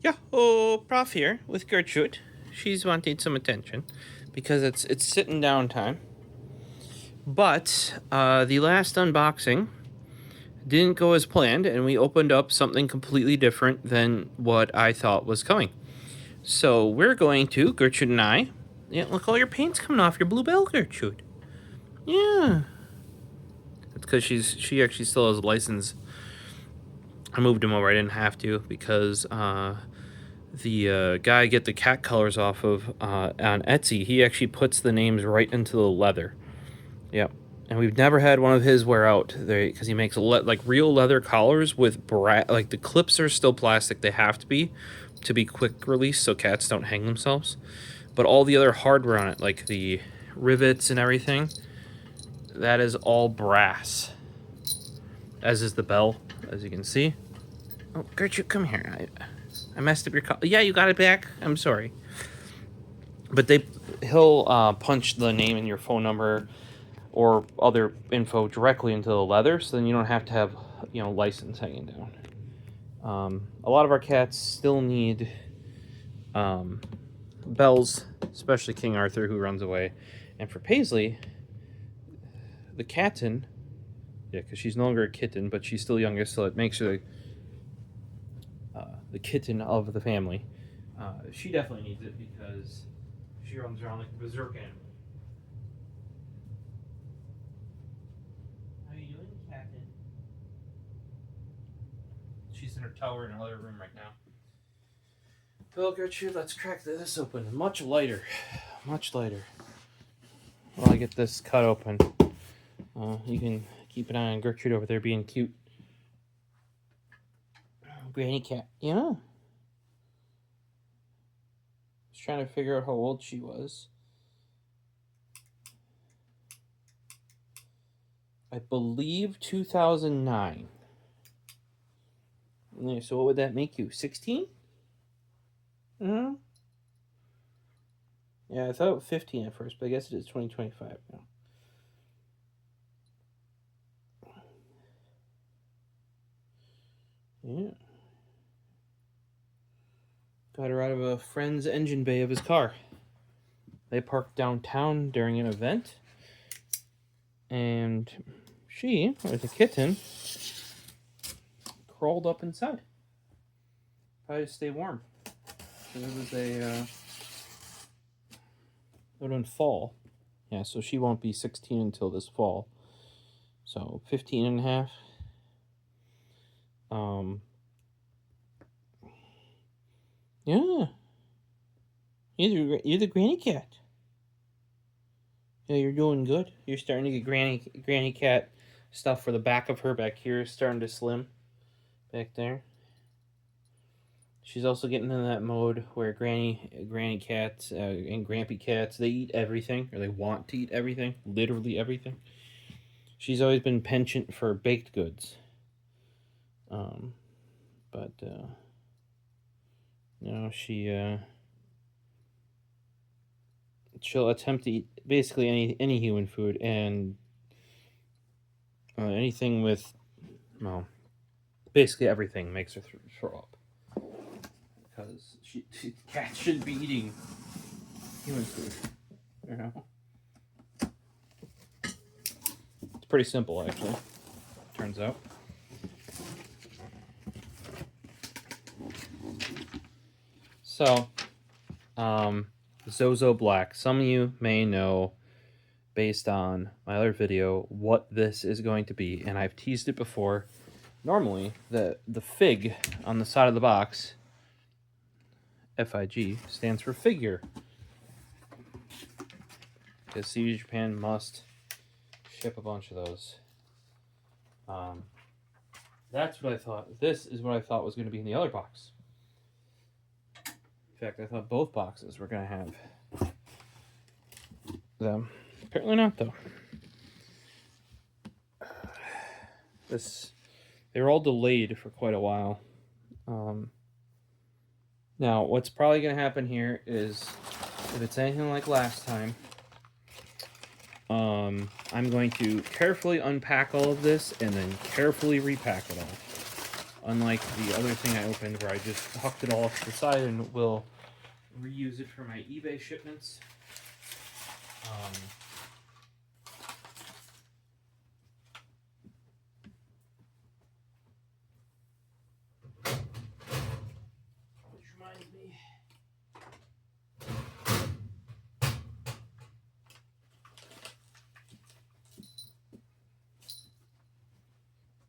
Yeah, oh, Prof here with Gertrude. She's wanting some attention because it's sitting down time. But the last unboxing didn't go as planned, and we opened up something completely different than what I thought was coming. So we're going to, Gertrude and I, yeah, look, all your paint's coming off your blue bell, Gertrude. Yeah. That's because she actually still has a license. I moved him over. I didn't have to because the guy I get the cat colors off of on Etsy, he actually puts the names right into the leather. Yep. And we've never had one of his wear out because he makes like real leather collars with like the clips are still plastic. They have to be quick release so cats don't hang themselves. But all the other hardware on it, like the rivets and everything, that is all brass. As is the bell, as you can see. Oh, Gertrude, come here. I messed up your collar. Yeah, you got it back. I'm sorry. But he'll punch the name and your phone number or other info directly into the leather, so then you don't have to have, license hanging down. A lot of our cats still need bells, especially King Arthur, who runs away. And for Paisley, the kitten, yeah, because she's no longer a kitten, but she's still youngest, so it makes her the kitten of the family. She definitely needs it because she runs around like a berserk animal. How are you doing, Captain? She's in her tower in another room right now. Well, Gertrude, let's crack this open. Much lighter. Much lighter. While I get this cut open, you can keep an eye on Gertrude over there being cute. Granny cat. Yeah. Just trying to figure out how old she was. I believe 2009. Yeah, so what would that make you? 16? Mm-hmm. Yeah, I thought it was 15 at first, but I guess it is 2025 now. Yeah. Got her out of a friend's engine bay of his car. They parked downtown during an event. And she, or the kitten, crawled up inside. Probably to stay warm. So it was it would have been fall. Yeah, so she won't be 16 until this fall. So 15 and a half. Yeah. You're the granny cat. Yeah, you're doing good. You're starting to get granny cat stuff for the back of her back here is starting to slim. Back there. She's also getting in that mode where granny cats and grampy cats, they eat everything, or they want to eat everything, literally everything. She's always been penchant for baked goods. But she'll attempt to eat basically any human food, and anything with, well, basically everything makes her throw up. Because cats shouldn't be eating human food, you know. It's pretty simple, actually. Turns out. So, ZOZO Black. Some of you may know, based on my other video, what this is going to be, and I've teased it before. Normally, the fig on the side of the box, FIG, stands for figure. Because CJ Japan must ship a bunch of those. That's what I thought. This is what I thought was going to be in the other box. In fact, I thought both boxes were going to have them. Apparently not, though. They were all delayed for quite a while. Now, what's probably going to happen here is, if it's anything like last time, I'm going to carefully unpack all of this and then carefully repack it unlike the other thing I opened where I just hucked it all to the side and will reuse it for my eBay shipments.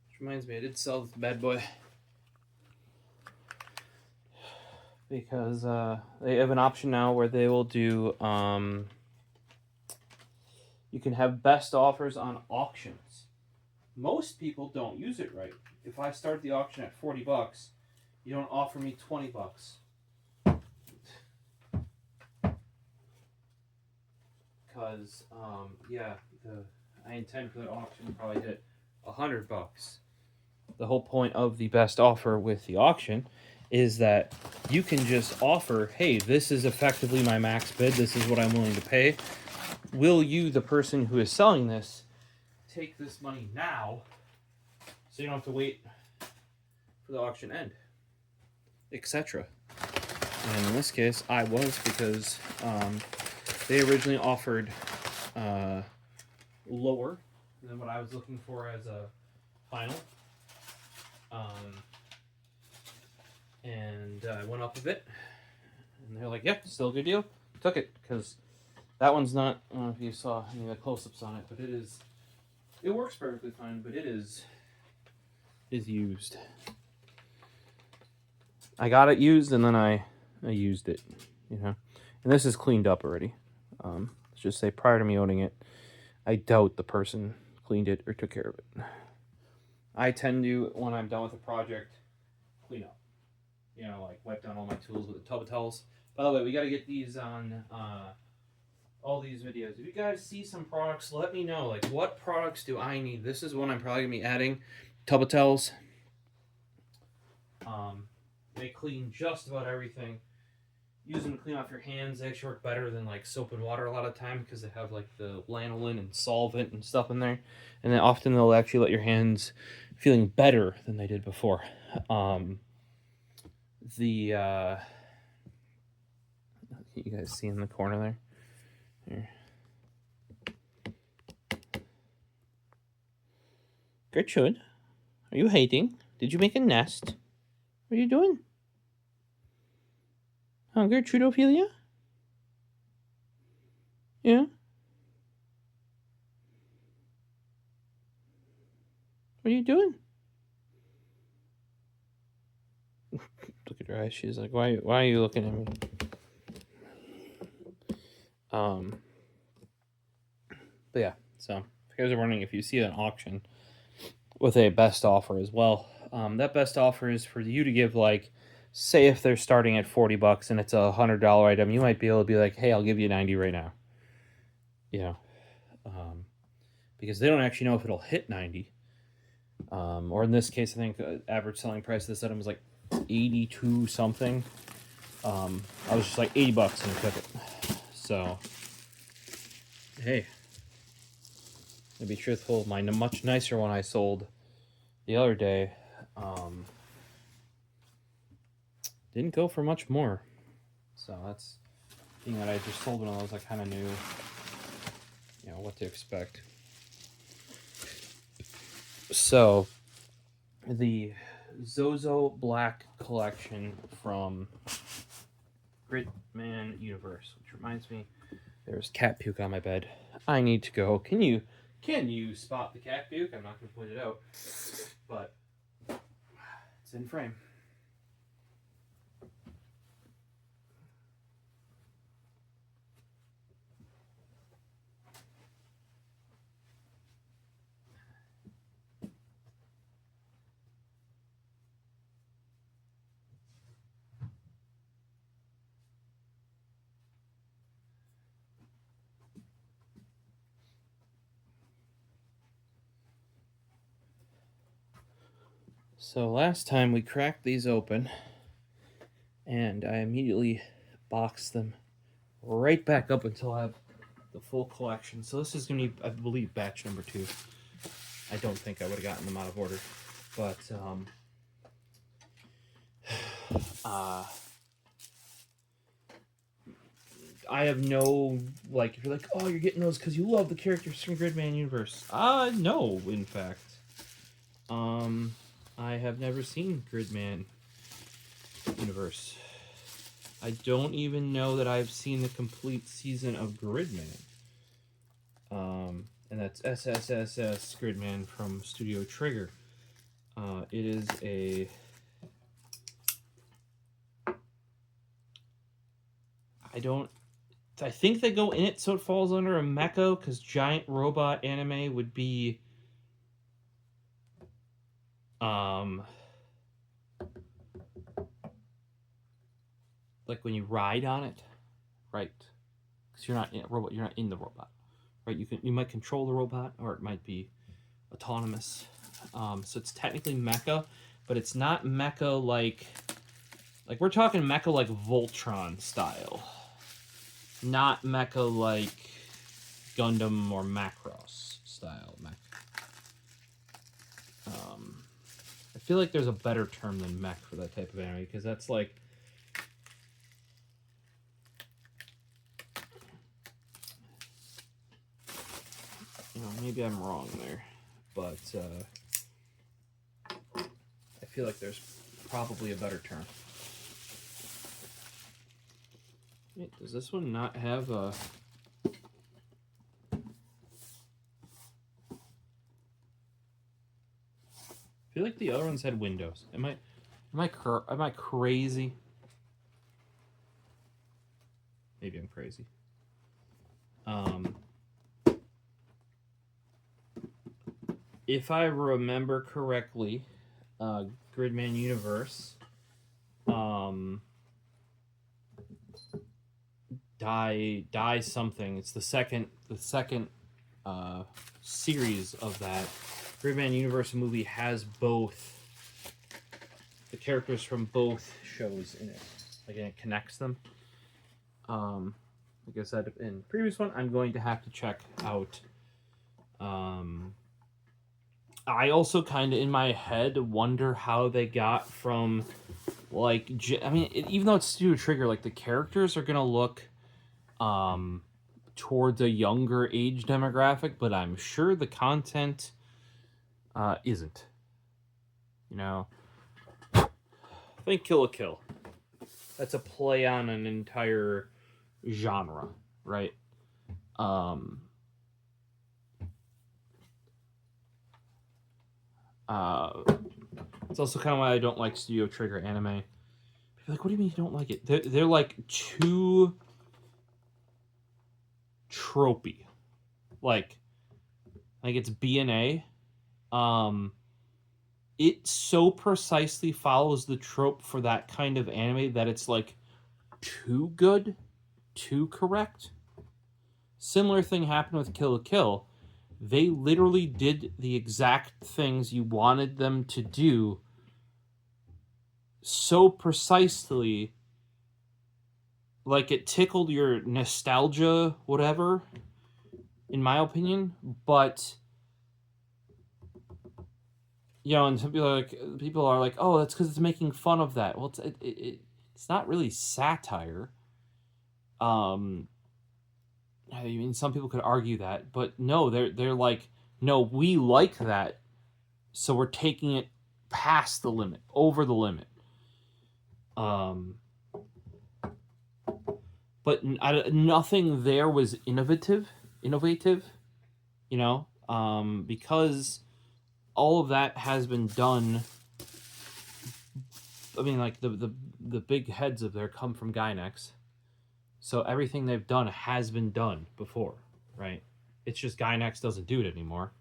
Which reminds me, I did sell this bad boy because they have an option now where they will do you can have best offers on auctions. Most people don't use it right. If I start the auction at $40, you don't offer me $20. Because I intend for the auction to probably hit $100. The whole point of the best offer with the auction is that you can just offer, hey, this is effectively my max bid, this is what I'm willing to pay. Will you, the person who is selling this, take this money now so you don't have to wait for the auction end, etc. And in this case, I was, because they originally offered lower than what I was looking for as a final. And I went up a bit, and they're like, "Yep, yeah, still a good deal." Took it, because that one's not. I don't know if you saw any of the close-ups on it, but it is. It works perfectly fine, but it is used. I got it used, and then I used it, you know. And this is cleaned up already. Let's just say prior to me owning it, I doubt the person cleaned it or took care of it. I tend to, when I'm done with a project, clean up. You know, like wipe down all my tools with a tub of towels. By the way, we got to get these on all these videos. If you guys see some products, let me know. Like, what products do I need? This is one I'm probably going to be adding. Tub of towels. They clean just about everything. Use them to clean off your hands. They actually work better than like soap and water a lot of the time, because they have like the lanolin and solvent and stuff in there. And then often they'll actually let your hands feeling better than they did before. You guys see in the corner there? Here. Gertrude, are you hating? Did you make a nest? What are you doing? Oh, Gertrude Ophelia? Yeah? What are you doing? Look at her eyes. She's like, why are you looking at me? But yeah, so if you guys are wondering, if you see an auction with a best offer as well, that best offer is for you to give, like, say if they're starting at $40 and it's a $100 item, you might be able to be like, hey, I'll give you 90 right now. You know, because they don't actually know if it'll hit 90. Or in this case, I think the average selling price of this item is like 82 something. I was just like $80 and I took it. So, hey, to be truthful, my much nicer one I sold the other day didn't go for much more. So that's, being that I just sold one of those, I kind of knew, you know, what to expect. So, the ZOZO Black collection from Gridman Universe, which reminds me, there's cat puke on my bed. I need to go. Can you spot the cat puke? I'm not going to point it out, but it's in frame. So last time we cracked these open, and I immediately boxed them right back up until I have the full collection. So this is going to be, I believe, batch number 2. I don't think I would have gotten them out of order, but I have no, like, if you're like, oh, you're getting those because you love the characters from Gridman universe. No, in fact. I have never seen Gridman universe. I don't even know that I've seen the complete season of Gridman. And that's SSSS Gridman from Studio Trigger. It is a... I think they go in it so it falls under a mecha, because giant robot anime would be... like when you ride on it, right? Because you're not in a robot, you're not in the robot, right? You might control the robot, or it might be autonomous. So it's technically mecha, but it's not mecha like we're talking mecha like Voltron style, not mecha like Gundam or Macross style mech. I feel like there's a better term than mech for that type of anime, because that's like... maybe I'm wrong there, but I feel like there's probably a better term. Wait, does this one not have a... I feel like the other ones had windows. Am I crazy? Maybe I'm crazy. If I remember correctly, Gridman Universe, die something. It's the second series of that. Gridman Universe movie has both the characters from both shows in it. Like, it connects them. Like I said in the previous one, I'm going to have to check out. I also kind of in my head wonder how they got from, like, I mean, even though it's Studio Trigger, like, the characters are gonna look towards a younger age demographic, but I'm sure the content isn't. You know, think Kill la Kill. That's a play on an entire genre, right? It's also kind of why I don't like Studio Trigger anime. People are like, what do you mean you don't like it? They're like too tropey. Like it's B&A. It so precisely follows the trope for that kind of anime that it's like too good, too correct. Similar thing happened with Kill la Kill. They literally did the exact things you wanted them to do so precisely, like it tickled your nostalgia, whatever, in my opinion. But, you know, and some people are like, oh, that's because it's making fun of that. Well, it's not really satire. I mean, some people could argue that, but no, they're like, no, we like that, so we're taking it past the limit, over the limit. But nothing there was innovative, you know, because all of that has been done. I mean, like, the big heads of there come from Gainax. So everything they've done has been done before, right? It's just Gainax doesn't do it anymore.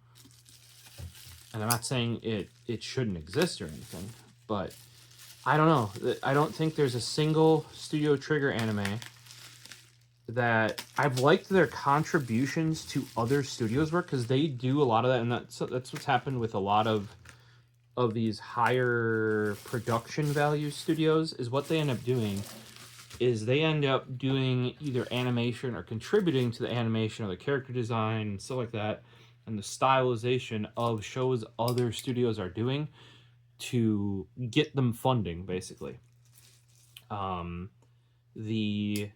And I'm not saying it shouldn't exist or anything, but I don't know. I don't think there's a single Studio Trigger anime that I've liked their contributions to other studios' work, because they do a lot of that, and that's what's happened with a lot of these higher production value studios. Is what they end up doing is they end up doing either animation or contributing to the animation or the character design and stuff like that, and the stylization of shows other studios are doing to get them funding, basically. The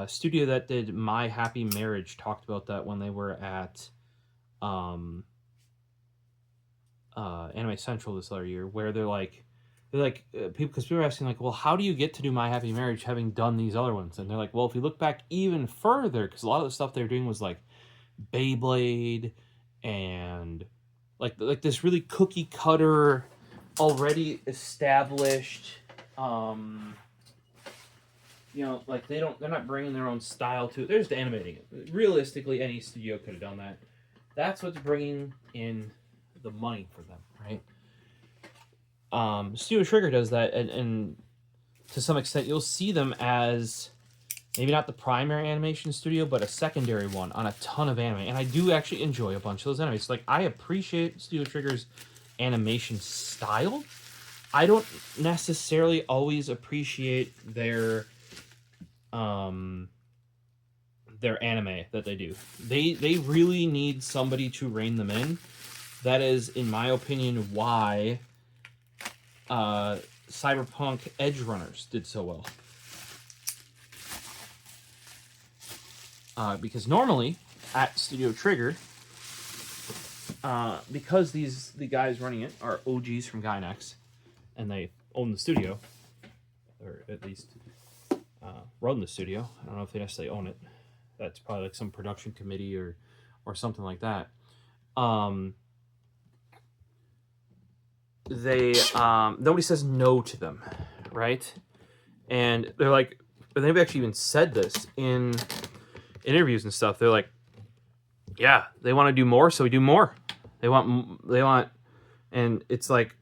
studio that did My Happy Marriage talked about that when they were at Anime Central this other year, where they're like people, because people are asking like, well, how do you get to do My Happy Marriage having done these other ones? And they're like, well, if you look back even further, because a lot of the stuff they were doing was like Beyblade and like this really cookie cutter, already established. Like they're not bringing their own style to it. They're just animating it. Realistically, any studio could have done that. That's what's bringing in the money for them, right? Studio Trigger does that, and to some extent, you'll see them as maybe not the primary animation studio, but a secondary one on a ton of anime. And I do actually enjoy a bunch of those animes. Like, I appreciate Studio Trigger's animation style. I don't necessarily always appreciate their anime that they do. They really need somebody to rein them in. That is, in my opinion, why Cyberpunk Edge Runners did so well. Because normally at Studio Trigger, because the guys running it are OGs from Gainax, and they own the studio, or at least run the studio. I don't know if they necessarily own it. That's probably like some production committee or something like that. Nobody says no to them, right? And they're like, they've actually even said this in interviews and stuff. They're like, yeah, they want to do more, so we do more. They want, and it's like,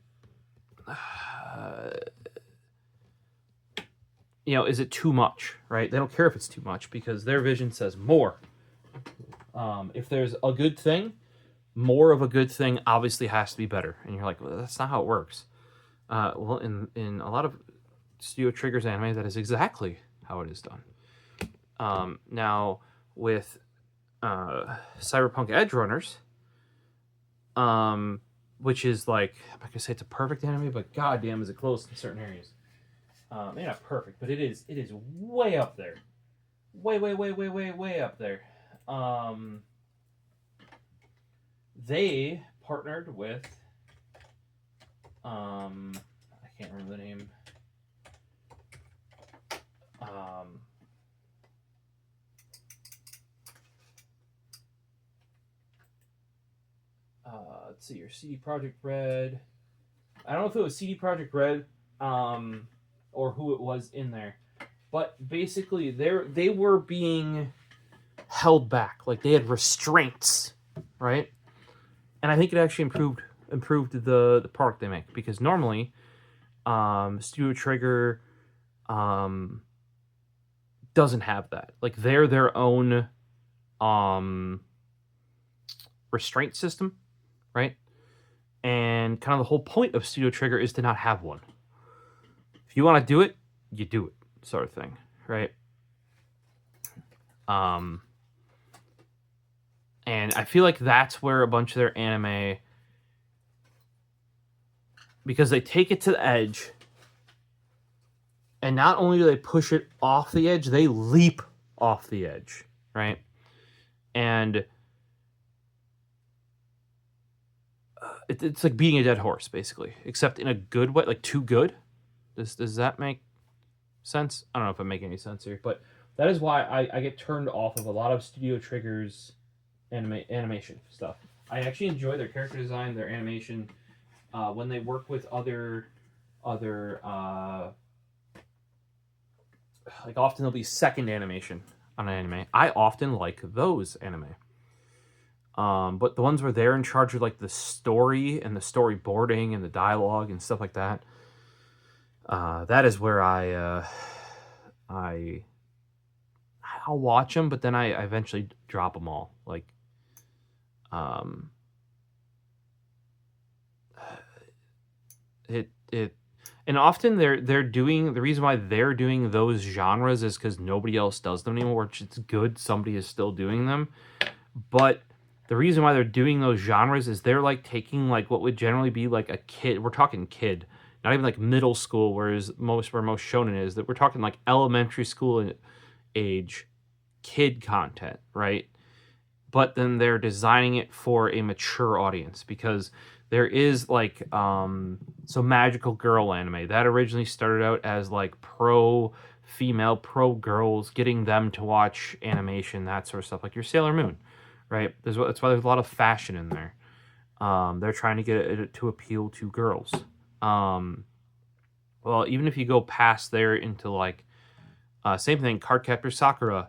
is it too much, right? They don't care if it's too much because their vision says more. If there's a good thing, more of a good thing obviously has to be better. And you're like, well, that's not how it works. Well, in a lot of Studio Trigger's anime, that is exactly how it is done. Now, with Cyberpunk Edge Runners, which is like, I'm not gonna say it's a perfect anime, but goddamn is it close in certain areas. Maybe not perfect, but it is way up there. Way up there. They partnered with I can't remember the name. Let's see, your CD Projekt Red. I don't know if it was CD Projekt Red, or who it was in there, but basically they were being held back, like they had restraints, right? And I think it actually improved the product they make, because normally, Studio Trigger, doesn't have that. Like, they're their own restraint system, right? And kind of the whole point of Studio Trigger is to not have one. If you want to do it, you do it, sort of thing, right? And I feel like that's where a bunch of their anime, because they take it to the edge, and not only do they push it off the edge, they leap off the edge, right? And it's like beating a dead horse, basically, except in a good way, like too good. Does that make sense? I don't know if I'm making any sense here, but that is why I get turned off of a lot of Studio Trigger's animation stuff. I actually enjoy their character design, their animation. When they work with other like, often there'll be second animation on an anime. I often like those anime. But the ones where they're in charge of like the story and the storyboarding and the dialogue and stuff like that, that is where I'll watch them, but then I eventually drop them all. Like, and often they're doing, the reason why they're doing those genres is because nobody else does them anymore, which it's good somebody is still doing them. But the reason why they're doing those genres is they're like taking like what would generally be like a kid, we're talking kid not even like middle school, where most shonen is. That we're talking like elementary school age kid content, right? But then they're designing it for a mature audience, because there is like so Magical Girl anime that originally started out as like pro female, pro girls, getting them to watch animation, that sort of stuff, like your Sailor Moon, right? That's why there's a lot of fashion in there. They're trying to get it to appeal to girls. Well, even if you go past there into like same thing, Cardcaptor Sakura,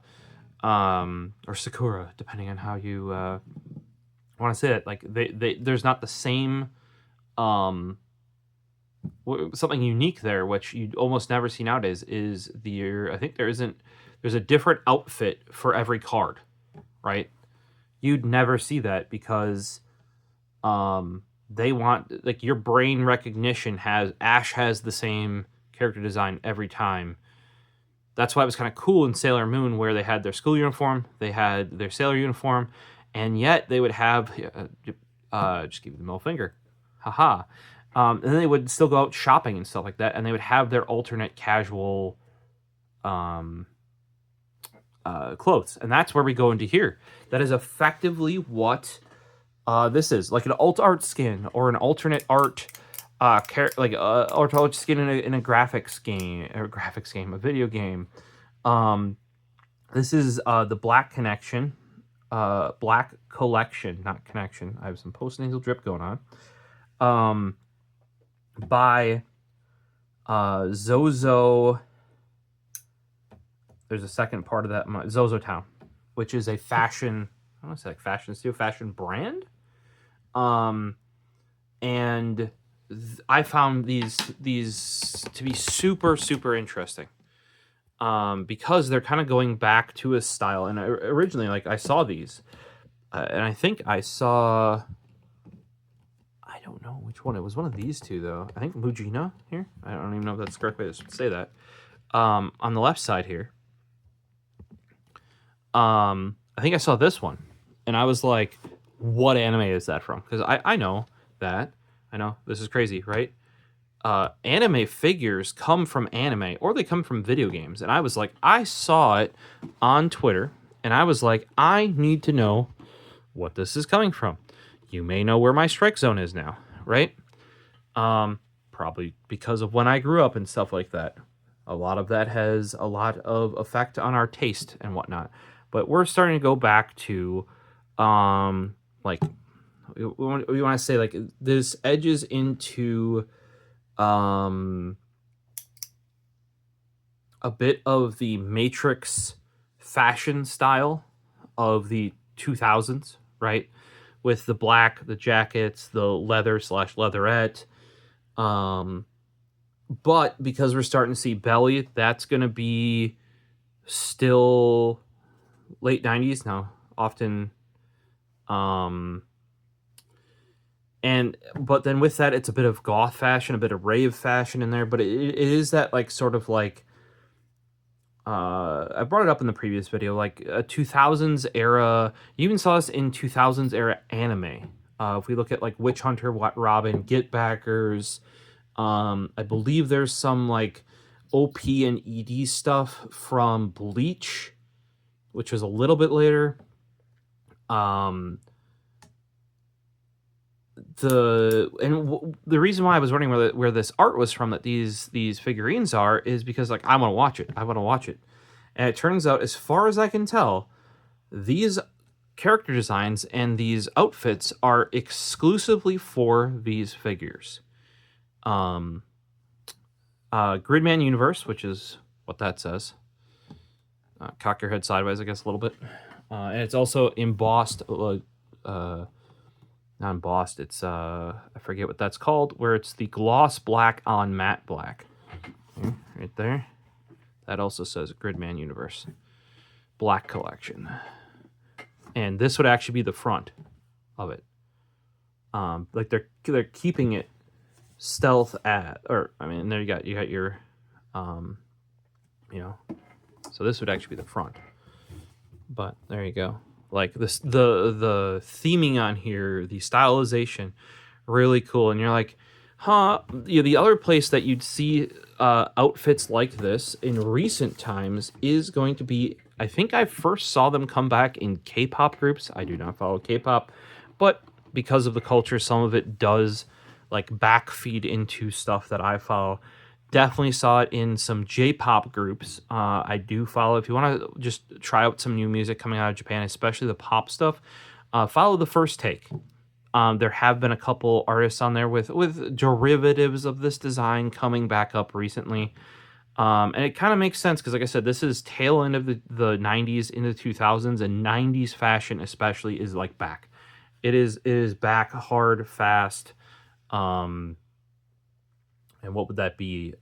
or Sakura, depending on how you want to say it. Like there's not the same something unique there, which you almost never see nowadays. Is I think there's a different outfit for every card, right? You'd never see that, because they want, like, your brain recognition Ash has the same character design every time. That's why it was kind of cool in Sailor Moon, where they had their school uniform, they had their sailor uniform, and yet they would have just give you the middle finger, haha. And then they would still go out shopping and stuff like that, and they would have their alternate casual clothes, and that's where we go into here. That is effectively what this is, like an alt art skin or an alternate art. Like alternate skin in a graphics game, a video game. This is the Black Connection, Black Collection, not Connection. I have some post-nasal drip going on. By ZOZO. There's a second part of that, ZOZOTOWN, which is a fashion. I don't want to say like fashion studio, fashion brand. And I found these to be super, super interesting, because they're kind of going back to a style. And originally, like, I saw these, and I think I saw, I don't know which one. It was one of these two, though. I think Mujina here. I don't even know if that's the correct way to say that. On the left side here, I think I saw this one, and I was like, what anime is that from? Because I know that. I know, this is crazy, right? Anime figures come from anime, or they come from video games. And I was like, I saw it on Twitter, and I was like, I need to know what this is coming from. You may know where my strike zone is now, right? Probably because of when I grew up and stuff like that. A lot of that has a lot of effect on our taste and whatnot. But we're starting to go back to, like, we want to say, like, this edges into a bit of the Matrix fashion style of the 2000s, right? With the black, the jackets, the leather / leatherette. But because we're starting to see belly, that's going to be still late 90s now, often. But then with that, it's a bit of goth fashion, a bit of rave fashion in there. But it is that, like, sort of like, I brought it up in the previous video, like a 2000s era. You even saw this in 2000s era anime. If we look at like Witch Hunter, Robin, Get Backers, I believe there's some like OP and ED stuff from Bleach, which was a little bit later. The reason why I was wondering where this art was from, that these figurines are, is because, like, I want to watch it. And it turns out, as far as I can tell, these character designs and these outfits are exclusively for these figures. Gridman Universe, which is what that says. Cock your head sideways, I guess, a little bit. And it's also embossed, not embossed, it's I forget what that's called, where it's the gloss black on matte black. Right there. That also says Gridman Universe. Black Collection. And this would actually be the front of it. Like they're keeping it stealth there you got your so this would actually be the front. But there you go. Like this, the theming on here, the stylization, really cool. And you're like, The other place that you'd see outfits like this in recent times is going to be, I think I first saw them come back in K-pop groups. I do not follow K-pop, but because of the culture, some of it does like backfeed into stuff that I follow. Definitely saw it in some J-pop groups. I do follow. If you want to just try out some new music coming out of Japan, especially the pop stuff, follow The First Take. There have been a couple artists on there with derivatives of this design coming back up recently. And it kind of makes sense because, like I said, this is tail end of the 90s into the 2000s, and 90s fashion especially is like back. It is back hard, fast. And what would that be?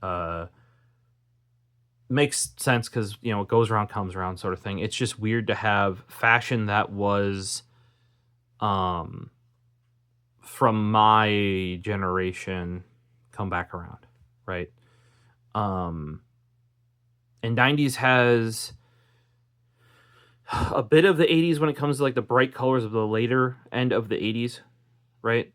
Makes sense because, you know, it goes around, comes around sort of thing. It's just weird to have fashion that was from my generation come back around, right? And 90s has a bit of the 80s when it comes to like the bright colors of the later end of the 80s, right?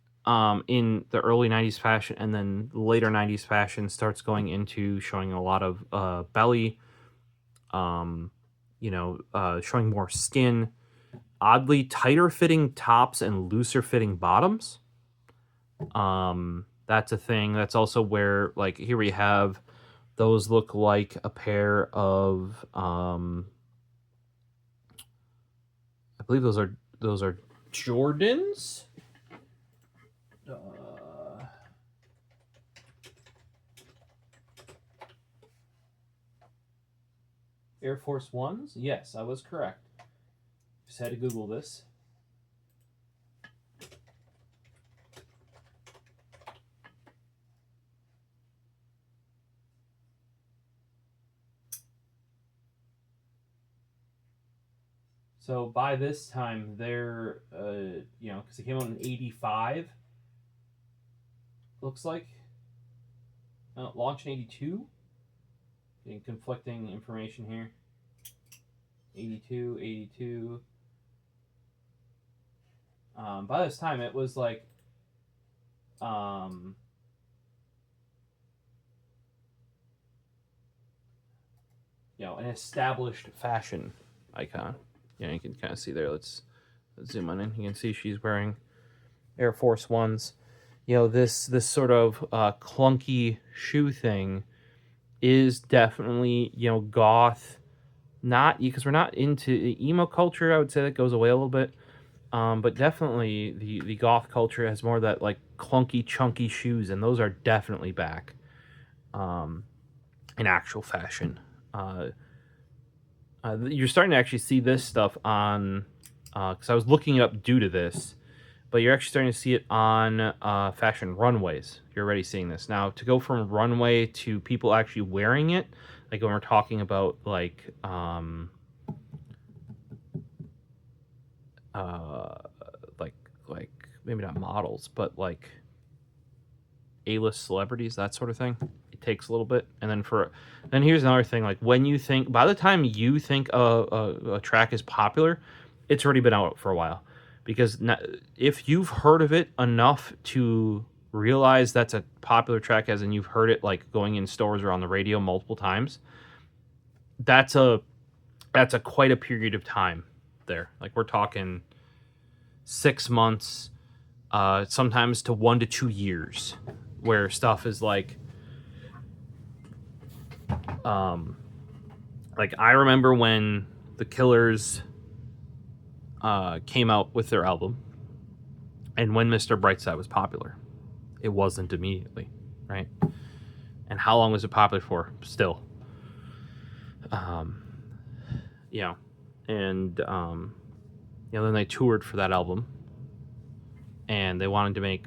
In the early 90s fashion, and then later 90s fashion starts going into showing a lot of belly, showing more skin, oddly tighter fitting tops and looser fitting bottoms. That's a thing. That's also where, like, here we have those look like a pair of I believe those are Jordans. Air Force Ones? Yes, I was correct. Just had to Google this. So by this time, they're, because it came out in 85, looks like. Launched in 82. Getting conflicting information here. 82. By this time, it was like, an established fashion icon. Yeah, you can kind of see there. Let's zoom on in. You can see she's wearing Air Force Ones. This sort of clunky shoe thing is definitely, goth. Not because we're not into emo culture. I would say that goes away a little bit. But definitely the goth culture has more of that like clunky, chunky shoes, and those are definitely back in actual fashion. You're starting to actually see this stuff on, because I was looking it up due to this, but you're actually starting to see it on fashion runways. You're already seeing this. Now, to go from runway to people actually wearing it, like when we're talking about like maybe not models, but like A-list celebrities, that sort of thing. It takes a little bit. And then here's another thing, like when you think, by the time you think a track is popular, it's already been out for a while. Because if you've heard of it enough to realize that's a popular track, as in you've heard it like going in stores or on the radio multiple times, that's a quite a period of time there. Like we're talking 6 months, sometimes to 1 to 2 years, where stuff is like I remember when the Killers came out with their album, and when Mr. Brightside was popular, it wasn't immediately, right? And how long was it popular for? Still, then they toured for that album, and they wanted to make,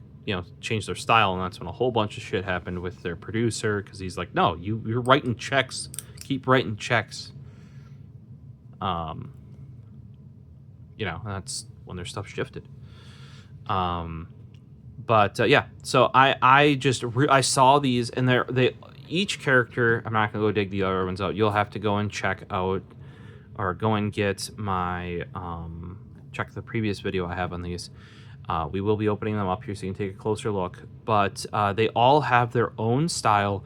change their style, and that's when a whole bunch of shit happened with their producer, because he's like, no, you're writing checks, keep writing checks. And that's when their stuff shifted. So I saw these, and they each character, I'm not gonna go dig the other ones out. You'll have to go and check out, or go and get my check the previous video I have on these. We will be opening them up here so you can take a closer look. But they all have their own style,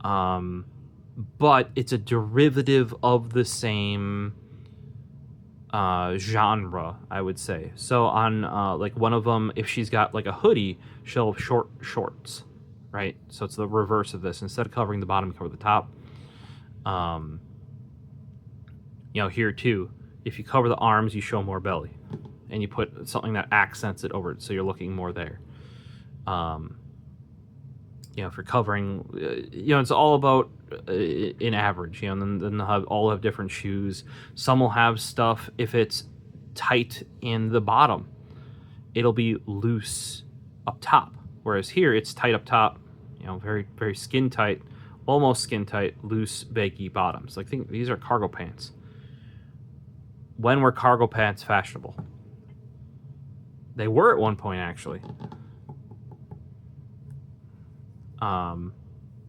but it's a derivative of the same genre, I would say. So on like one of them, if she's got like a hoodie, she'll have short shorts, right? So it's the reverse of this. Instead of covering the bottom, you cover the top. Here too, if you cover the arms, you show more belly, and you put something that accents it over it, so you're looking more there. If you're covering, it's all about in average, and then they'll all have different shoes. Some will have stuff, if it's tight in the bottom, it'll be loose up top. Whereas here, it's tight up top, very, very skin tight, almost skin tight, loose, baggy bottoms. Like, think these are cargo pants. When were cargo pants fashionable? They were at one point, actually.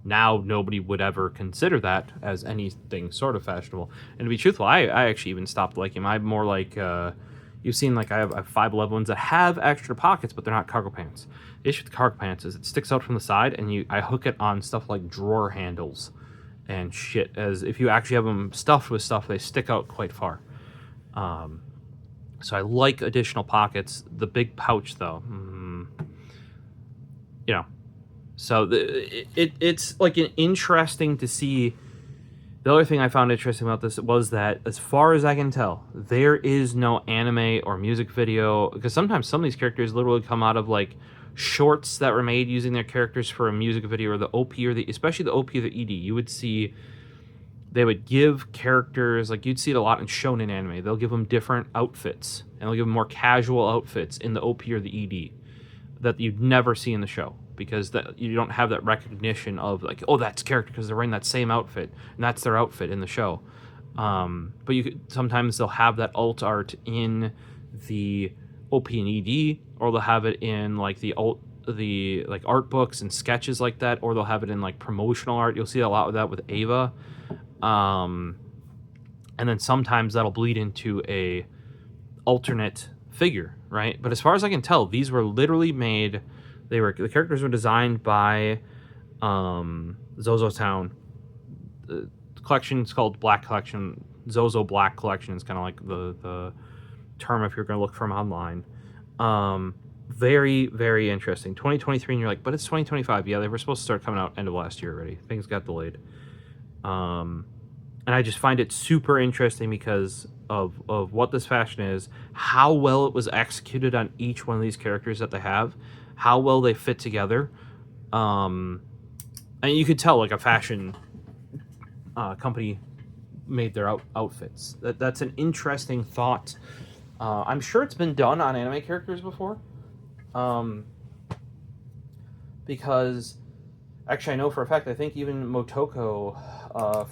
Now nobody would ever consider that as anything sort of fashionable. And to be truthful, I actually even stopped liking them. I'm more like, you've seen, like, I have 511 ones that have extra pockets, but they're not cargo pants. The issue with cargo pants is it sticks out from the side, and I hook it on stuff like drawer handles and shit. As if you actually have them stuffed with stuff, they stick out quite far. So I like additional pockets. The big pouch, though, So it's like an interesting to see. The other thing I found interesting about this was that, as far as I can tell, there is no anime or music video, because sometimes some of these characters literally come out of like shorts that were made using their characters for a music video, or the OP, or especially the OP or the ED. You would see they would give characters, like you'd see it a lot in shonen anime. They'll give them different outfits, and they'll give them more casual outfits in the OP or the ED that you'd never see in the show, because that you don't have that recognition of like, oh, that's character because they're wearing that same outfit and that's their outfit in the show. But sometimes they'll have that alt art in the OP and ED, or they'll have it in like the like art books and sketches like that, or they'll have it in like promotional art. You'll see a lot of that with Ava. And then sometimes that'll bleed into a alternate figure, right? But as far as I can tell, these were literally made. The characters were designed by ZOZOTOWN. The collection is called Black Collection. ZOZO Black Collection is kind of like the term if you're going to look from online. Very, very interesting. 2023, and you're like, but it's 2025. Yeah, they were supposed to start coming out end of last year already. Things got delayed. And I just find it super interesting because of what this fashion is, how well it was executed on each one of these characters that they have, how well they fit together. And you could tell, like, a fashion company made their outfits. That's an interesting thought. I'm sure it's been done on anime characters before. Because, actually, I know for a fact, I think even Motoko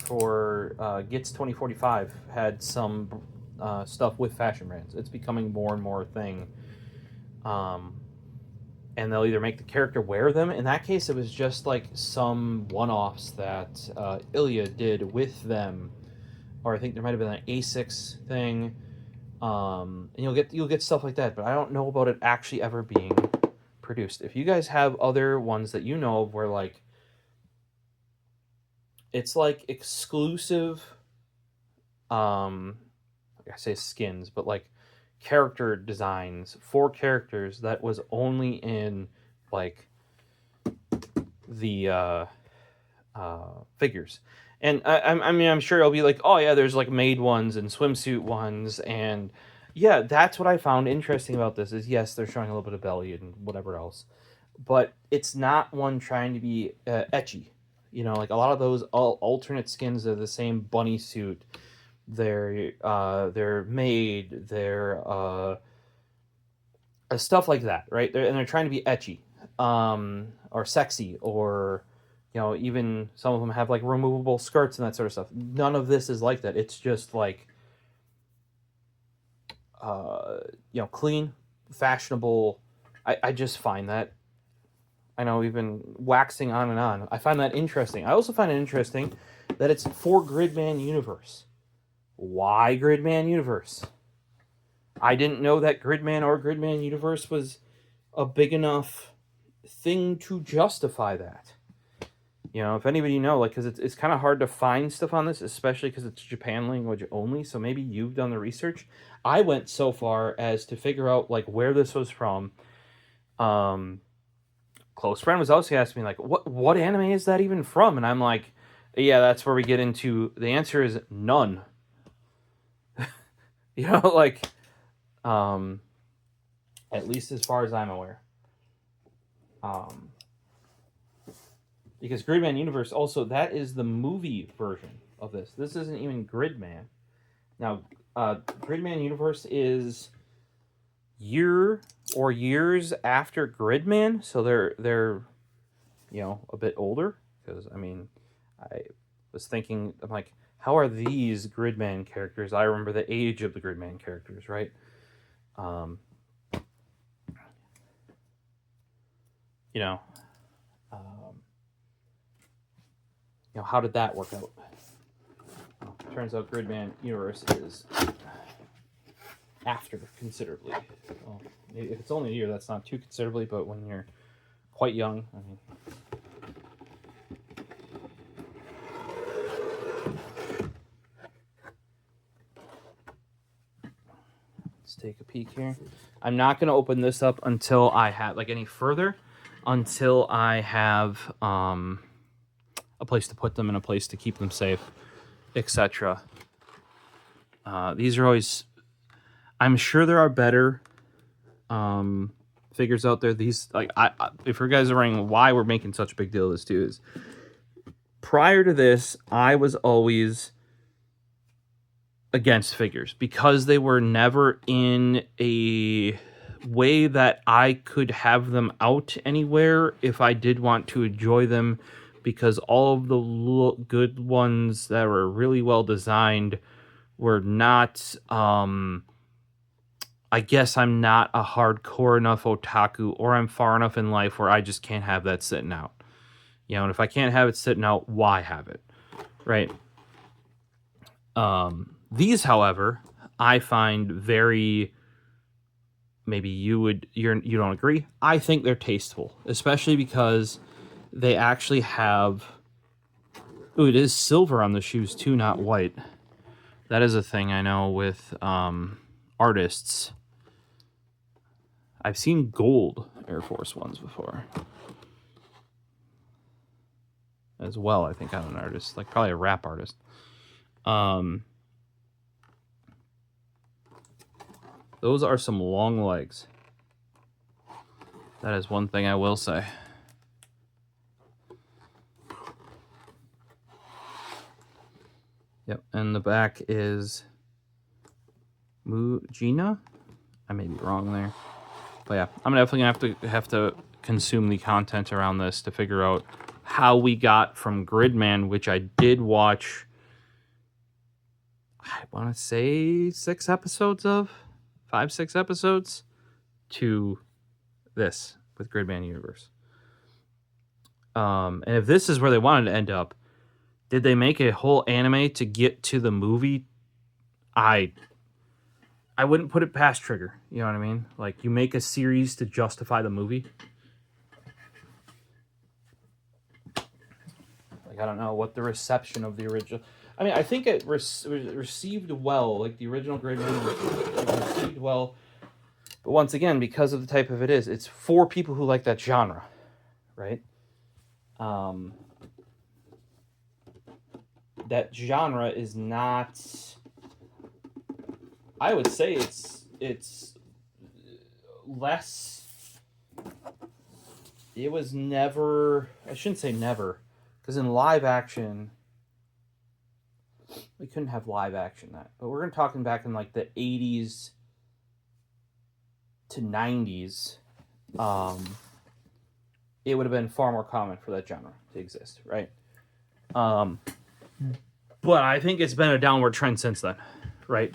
for Gits 2045 had some stuff with fashion brands. It's becoming more and more a thing. And they'll either make the character wear them. In that case, it was just like some one-offs that Ilya did with them. Or I think there might have been an A6 thing. And you'll get stuff like that, but I don't know about it actually ever being produced. If you guys have other ones that you know of where, like, it's like exclusive, I say skins, but like character designs for characters that was only in like the figures. And I mean, I'm sure it'll be like, oh yeah, there's like maid ones and swimsuit ones, and yeah, that's what I found interesting about this is, yes, they're showing a little bit of belly and whatever else, but it's not one trying to be ecchi. Like a lot of those alternate skins are the same bunny suit. They're made. They're stuff like that, right? They're trying to be ecchi, or sexy, or even some of them have like removable skirts and that sort of stuff. None of this is like that. It's just like clean, fashionable. I just find that. I know we've been waxing on and on. I find that interesting. I also find it interesting that it's for Gridman Universe. Why Gridman Universe? I didn't know that Gridman or Gridman Universe was a big enough thing to justify that. You know, if anybody know, like, because it's kind of hard to find stuff on this, especially because it's Japan language only. So maybe you've done the research. I went so far as to figure out like where this was from. Close friend was also asking me like, what anime is that even from? And I'm like, yeah, that's where we get into. The answer is none. You know, like, at least as far as I'm aware. Because Gridman Universe also, that is the movie version of this. This isn't even Gridman. Now, Gridman Universe is years after Gridman, so they're a bit older. Because I mean, I was thinking, I'm like, how are these Gridman characters? I remember the age of the Gridman characters, right? How did that work out? Well, turns out Gridman Universe is after considerably. Well, if it's only a year, that's not too considerably, but when you're quite young, I mean. Let's take a peek here. I'm not going to open this up until I have, like, any further, until I have a place to put them and a place to keep them safe, etc. These are always, I'm sure there are better figures out there. These, like, if you guys are wondering why we're making such a big deal of this too, is prior to this, I was always against figures because they were never in a way that I could have them out anywhere if I did want to enjoy them, because all of the good ones that were really well designed were not, I guess I'm not a hardcore enough otaku, or I'm far enough in life where I just can't have that sitting out. And if I can't have it sitting out, why have it? Right? These, however, I find very, maybe you don't agree. I think they're tasteful, especially because they actually have, it is silver on the shoes too, not white. That is a thing I know with artists. I've seen gold Air Force Ones before as well. I think I'm an artist, like probably a rap artist. Those are some long legs. That is one thing I will say. Yep, and the back is Mujina. I may be wrong there, but yeah, I'm definitely gonna have to consume the content around this to figure out how we got from Gridman, which I did watch. I want to say 6 episodes of. 5-6 episodes to this with Gridman Universe. And if this is where they wanted to end up, did they make a whole anime to get to the movie? I wouldn't put it past Trigger. You know what I mean? Like, you make a series to justify the movie. Like, I don't know what the reception of the original. I mean, I think it received well. Like, the original Gridman was received well. But once again, because of the type of it is, it's for people who like that genre, right? That genre is not, I would say it's less, it was never, I shouldn't say never, because in live action, we couldn't have live action that, but we're talking back in like the 80s to 90s, it would have been far more common for that genre to exist, right? But I think it's been a downward trend since then, right?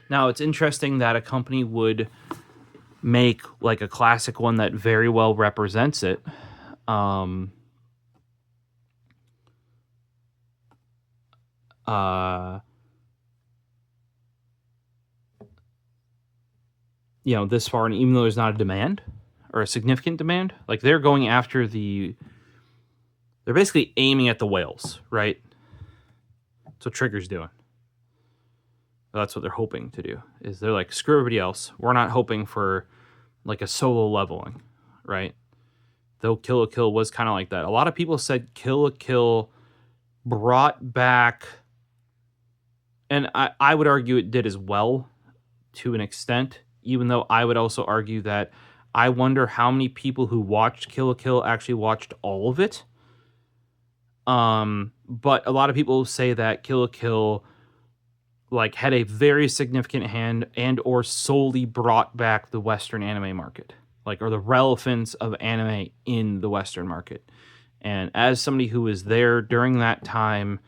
Now, it's interesting that a company would make like a classic one that very well represents it. This far, and even though there's not a demand, or a significant demand. Like they're going after they're basically aiming at the whales, right? That's what Trigger's doing. That's what they're hoping to do. Is they're like, screw everybody else. We're not hoping for like a solo leveling, right? Though Kill la Kill was kind of like that. A lot of people said Kill la Kill brought back, and I would argue it did as well to an extent, even though I would also argue that I wonder how many people who watched Kill la Kill actually watched all of it. But a lot of people say that Kill la Kill like had a very significant hand and or solely brought back the Western anime market, like, or the relevance of anime in the Western market. And as somebody who was there during that time,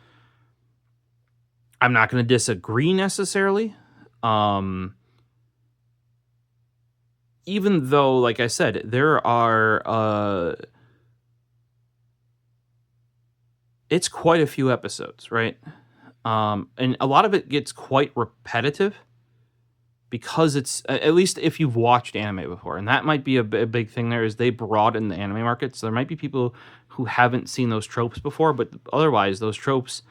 I'm not going to disagree necessarily. Even though, like I said, there are, it's quite a few episodes, right? And a lot of it gets quite repetitive because it's, at least if you've watched anime before, and that might be a big thing there, is they broaden the anime market. So there might be people who haven't seen those tropes before, but otherwise those tropes,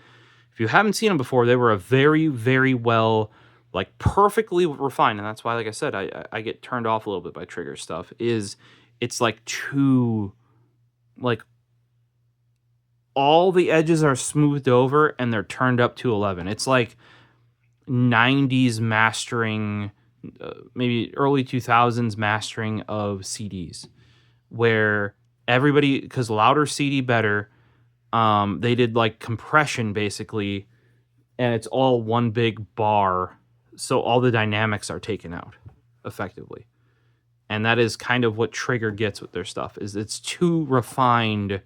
if you haven't seen them before, they were a very, very well, like perfectly refined. And that's why, like I said, I get turned off a little bit by Trigger stuff, is it's like too, like, all the edges are smoothed over and they're turned up to 11. It's like 90s mastering, maybe early 2000s mastering of CDs, where everybody, because louder CD better, they did like compression basically, and it's all one big bar, so all the dynamics are taken out effectively. And that is kind of what Trigger gets with their stuff, is it's too refined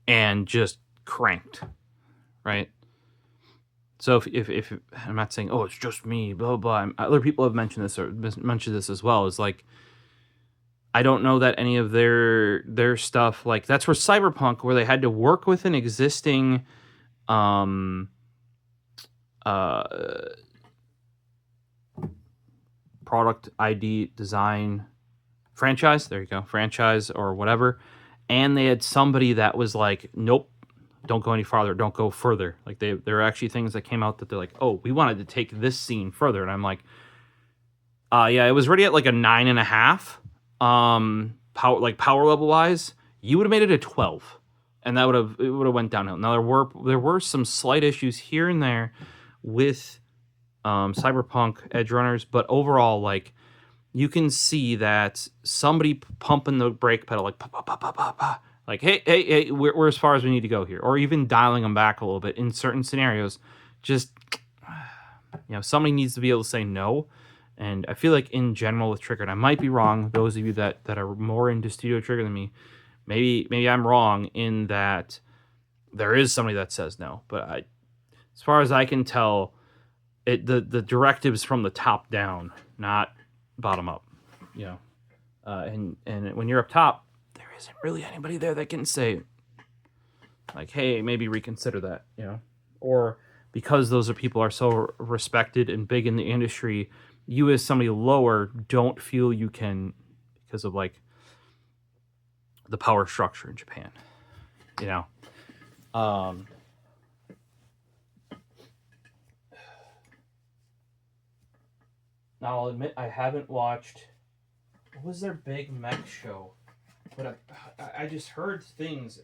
and just cranked, right? So if I'm not saying, oh, it's just me, blah, blah, blah. Other people have mentioned this, or mentioned this as well. Is like, I don't know that any of their stuff, like, that's where Cyberpunk, where they had to work with an existing product ID design franchise. There you go, franchise or whatever. And they had somebody that was like, nope, don't go any farther, don't go further. Like there are actually things that came out that they're like, oh, we wanted to take this scene further. And I'm like, yeah, it was already at like a 9.5. Power level wise, you would have made it a 12. And it would have went downhill. Now there were some slight issues here and there with Cyberpunk Edge Runners, but overall, like, you can see that somebody pumping the brake pedal, like, pa, pa, pa, pa, pa, pa. Like, hey, we're as far as we need to go here. Or even dialing them back a little bit in certain scenarios. Just, somebody needs to be able to say no. And I feel like in general with Trigger, and I might be wrong, those of you that are more into Studio Trigger than me, maybe I'm wrong in that there is somebody that says no. But as far as I can tell, the directives from the top down, not bottom up, and when you're up top, there isn't really anybody there that can say, like, hey, maybe reconsider that, or because those people are so respected and big in the industry, you as somebody lower don't feel you can, because of like the power structure in Japan, Now I'll admit I haven't watched, what was their big mech show? But I just heard things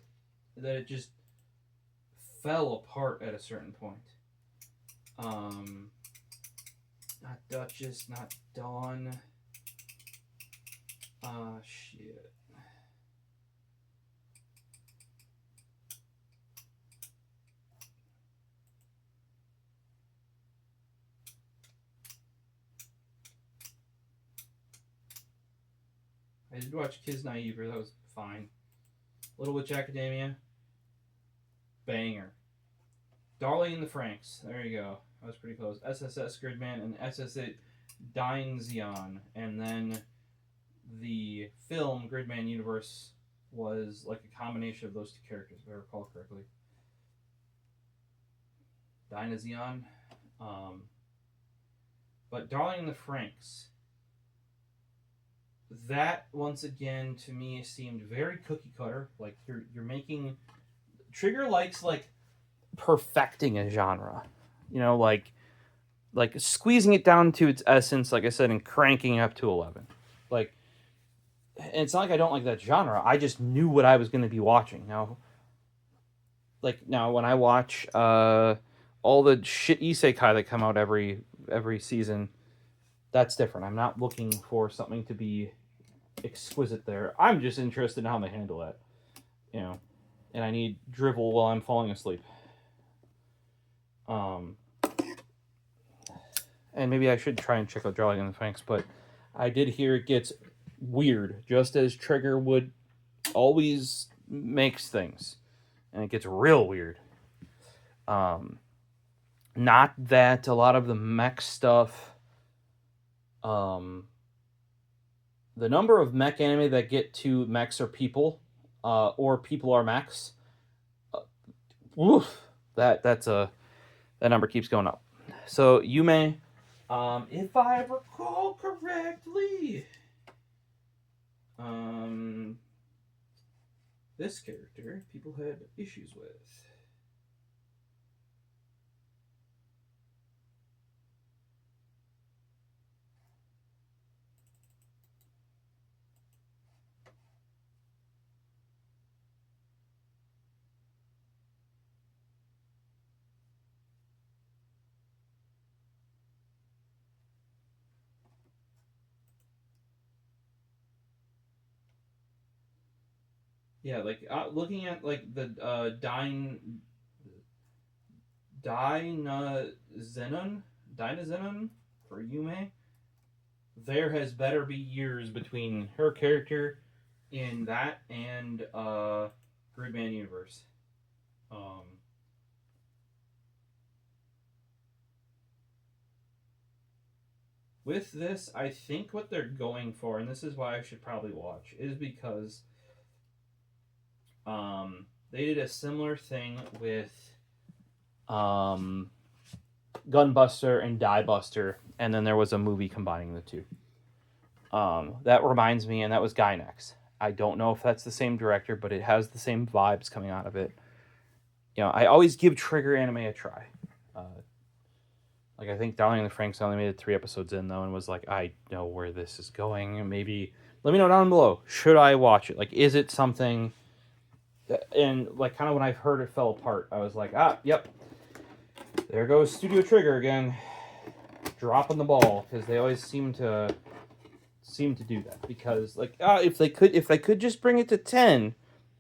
that it just fell apart at a certain point. Not Duchess, not Dawn. Shit. I did watch Kids Naive, that was fine. Little Witch Academia, banger. Darling in the Franxx, there you go. That was pretty close. SSS Gridman and SSS Dying Zeon. And then the film Gridman Universe was like a combination of those two characters, if I recall correctly. Dying Zeon. But Darling in the Franxx that once again to me seemed very cookie cutter. Like you're making Trigger likes like perfecting a genre, you know, like squeezing it down to its essence, like I said, and cranking it up to 11. Like, and it's not like I don't like that genre. I just knew what I was going to be watching. Now when I watch all the shit isekai that come out every season, that's different. I'm not looking for something to be exquisite there. I'm just interested in how they handle that, you know. And I need drivel while I'm falling asleep. And maybe I should try and check out Drawing in the Phalanx, but I did hear it gets weird, just as Trigger would always makes things, and it gets real weird. Not that a lot of the mech stuff, the number of mech anime that get to mechs are people, or people are mechs. Woof, that number keeps going up. So Yume, if I recall correctly, this character people had issues with. Yeah, like looking at like the Dynazenon for Yume, there has better be years between her character in that and Gridman universe. With this, I think what they're going for, and this is why I should probably watch, is because they did a similar thing with Gunbuster and Diebuster, and then there was a movie combining the two. That reminds me, and that was Gynex. I don't know if that's the same director, but it has the same vibes coming out of it. You know, I always give Trigger anime a try. Like I think Darling in the Franxx only made it 3 episodes in though, and was like, I know where this is going. Maybe let me know down below. Should I watch it? Like, is it something? And like, kind of when I heard it fell apart, I was like, yep, there goes Studio Trigger again, dropping the ball, because they always seem to do that. Because like, if they could just bring it to 10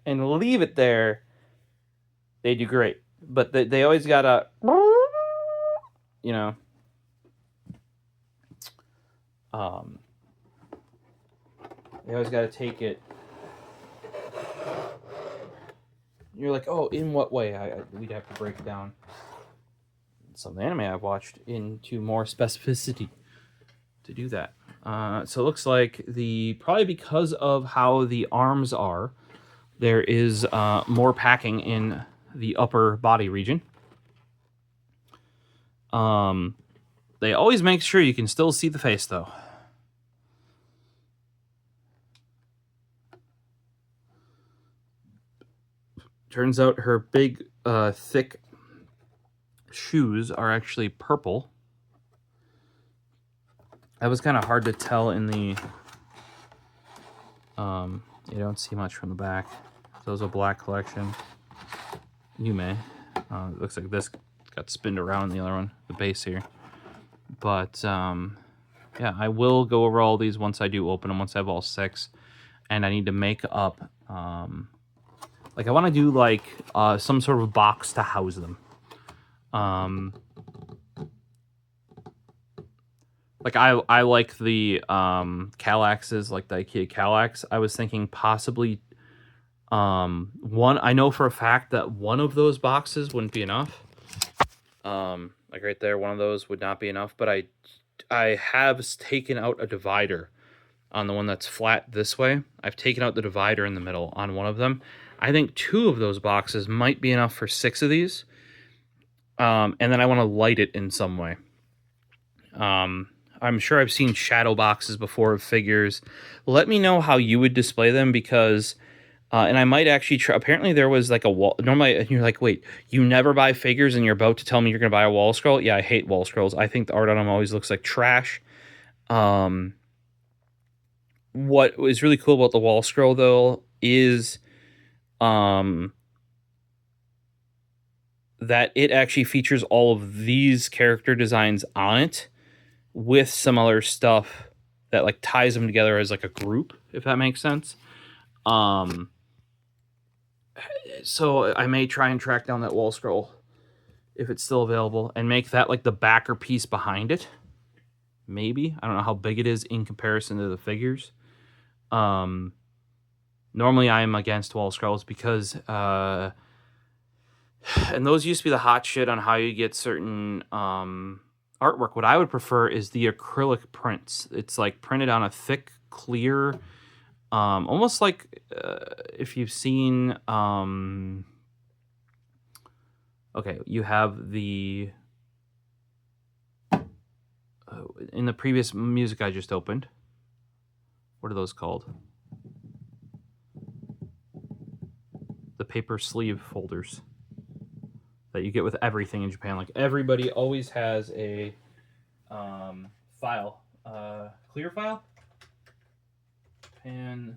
and leave it there, they do great. But they always gotta, you know, they always gotta take it. You're like, oh, in what way? We'd have to break down some of the anime I've watched into more specificity to do that. So it looks like probably because of how the arms are, there is more packing in the upper body region. They always make sure you can still see the face, though. Turns out her big, thick shoes are actually purple. That was kind of hard to tell in the... you don't see much from the back. ZOZO Black Collection. Yume. It looks like this got spinned around the other one, the base here. But, yeah, I will go over all these once I do open them, once I have all 6. And I need to make up... like, I want to do, like, some sort of box to house them. Like, I like the Kallaxes, like the IKEA Kallax. I was thinking possibly one. I know for a fact that one of those boxes wouldn't be enough. Like right there, one of those would not be enough. But I have taken out a divider on the one that's flat this way. I've taken out the divider in the middle on one of them. I think 2 of those boxes might be enough for 6 of these. And then I want to light it in some way. I'm sure I've seen shadow boxes before of figures. Let me know how you would display them, because and I might actually try. Apparently, there was like a wall. Normally, you're like, wait, you never buy figures, and you're about to tell me you're going to buy a wall scroll? Yeah, I hate wall scrolls. I think the art on them always looks like trash. What is really cool about the wall scroll, though, is that it actually features all of these character designs on it with some other stuff that like ties them together as like a group, if that makes sense. So I may try and track down that wall scroll if it's still available and make that like the backer piece behind it. Maybe. I don't know how big it is in comparison to the figures. Normally I am against wall scrolls because and those used to be the hot shit on how you get certain artwork. What I would prefer is the acrylic prints. It's like printed on a thick, clear, almost like if you've seen okay, you have the in the previous music I just opened. What are those called? The paper sleeve folders that you get with everything in Japan. Like everybody always has a file, clear file, and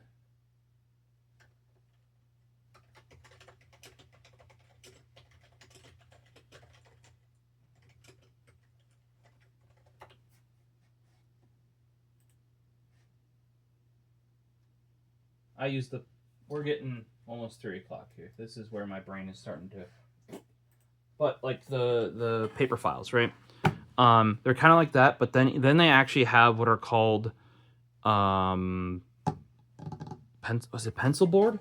I use the. We're getting almost 3 o'clock here. This is where my brain is starting to. But like the paper files, right? They're kind of like that, but then they actually have what are called, was it pencil board?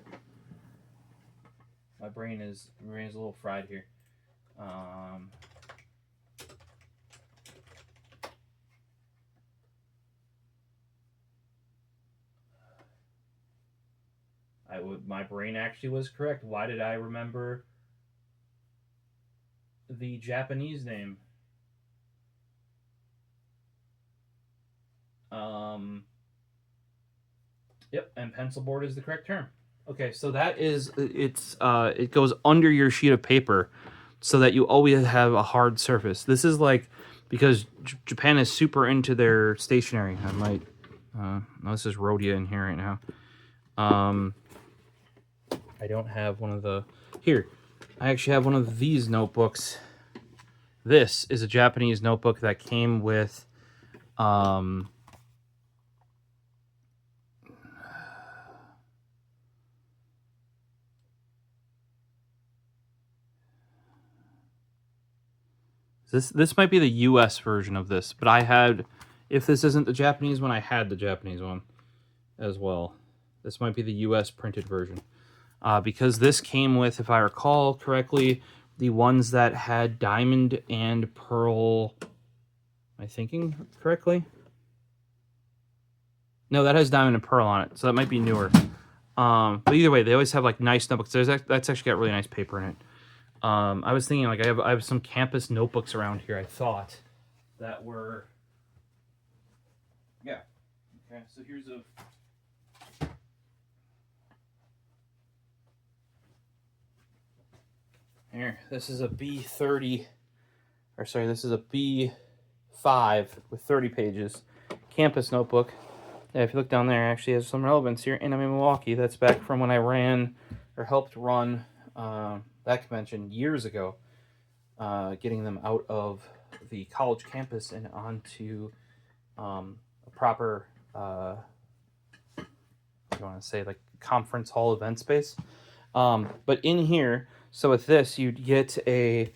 My brain is a little fried here. My brain actually was correct. Why did I remember the Japanese name? Yep, and pencil board is the correct term. Okay, so that is it goes under your sheet of paper so that you always have a hard surface. This is like because Japan is super into their stationery. I might no, this is Rhodia in here right now. I don't have one of the here. I actually have one of these notebooks. This is a Japanese notebook that came with This might be the US version of this, but I had, if this isn't the Japanese one, I had the Japanese one as well. This might be the US printed version. Because this came with, if I recall correctly, the ones that had diamond and pearl. Am I thinking correctly? No, that has diamond and pearl on it, so that might be newer. But either way, they always have like nice notebooks. That's actually got really nice paper in it. I was thinking like I have some campus notebooks around here. I thought that were yeah. Okay, so here's a. Here, this is a B30, or sorry, this is a B5 with 30 pages. Campus notebook. Yeah, if you look down there, it actually has some relevance here. And I'm in Milwaukee. That's back from when I ran, or helped run, that convention years ago. Getting them out of the college campus and onto a proper, I want to say, like conference hall event space. But in here, so with this, you'd get a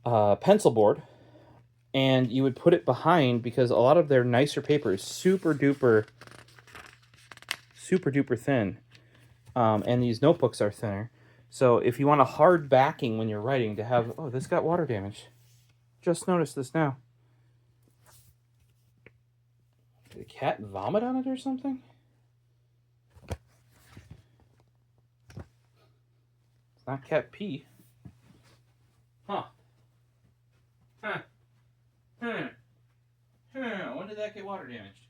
pencil board, and you would put it behind because a lot of their nicer paper is super duper thin, and these notebooks are thinner. So if you want a hard backing when you're writing to have, oh, this got water damage. Just noticed this now. Did a cat vomit on it or something? It's not cat pee. Huh. Huh. I wonder water damaged.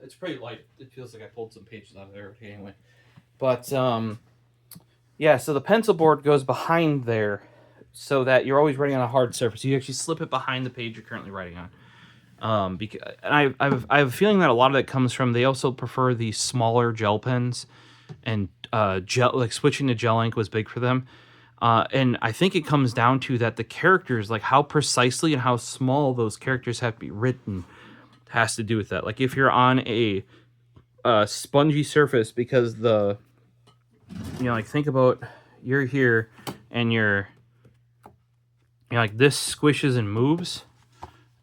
It's pretty light. It feels like I pulled some pages out of there anyway. But yeah, so the pencil board goes behind there so that you're always writing on a hard surface. You actually slip it behind the page you're currently writing on. Because and I have a feeling that a lot of it comes from they also prefer the smaller gel pens, and gel, like switching to gel ink was big for them. And I think it comes down to that the characters, like how precisely and how small those characters have to be written, has to do with that. Like if you're on a spongy surface, because the, you know, like think about you're here and you're like this squishes and moves,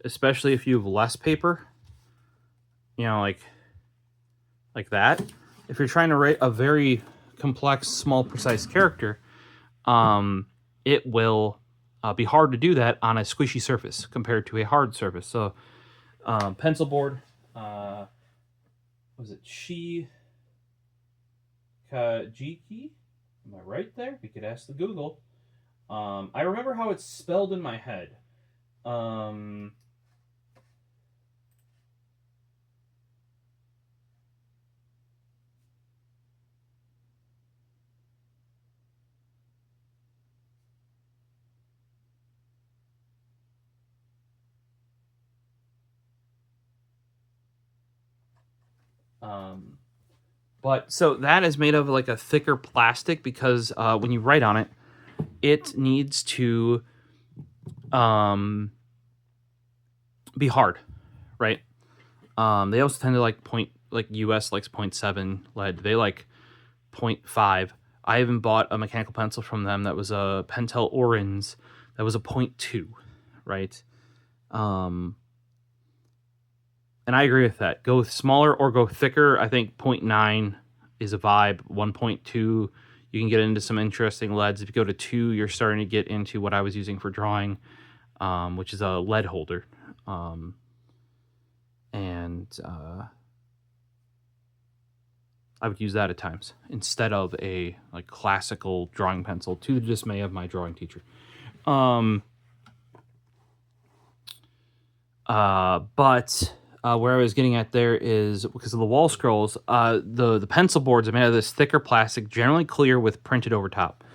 especially if you have less paper, you know, like that. If you're trying to write a very complex, small, precise character, it will be hard to do that on a squishy surface compared to a hard surface. So pencil board, was it Kajiki? Am I right there? We could ask the Google. I remember how it's spelled in my head. But so that is made of like a thicker plastic because when you write on it, it needs to be hard, right? They also tend to like US likes 0.7 lead. They like 0.5. I even bought a mechanical pencil from them that was a Pentel Orange that was a 0.2, right? And I agree with that. Go smaller or go thicker. I think 0.9 is a vibe. 1.2, you can get into some interesting leads. If you go to 2, you're starting to get into what I was using for drawing, which is a lead holder. I would use that at times instead of a like classical drawing pencil, to the dismay of my drawing teacher. But where I was getting at there is because of the wall scrolls, the pencil boards are made out of this thicker plastic, generally clear with printed over top.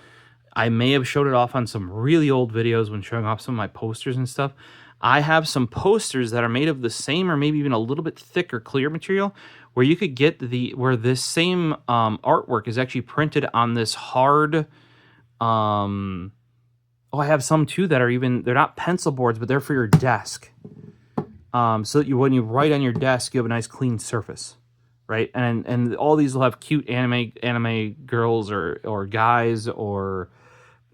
I may have showed it off on some really old videos when showing off some of my posters and stuff. I have some posters that are made of the same or maybe even a little bit thicker clear material where you could get where this same artwork is actually printed on this hard... I have some too that are even... They're not pencil boards, but they're for your desk. So that when you write on your desk, you have a nice clean surface, right? And all these will have cute anime girls or guys, or,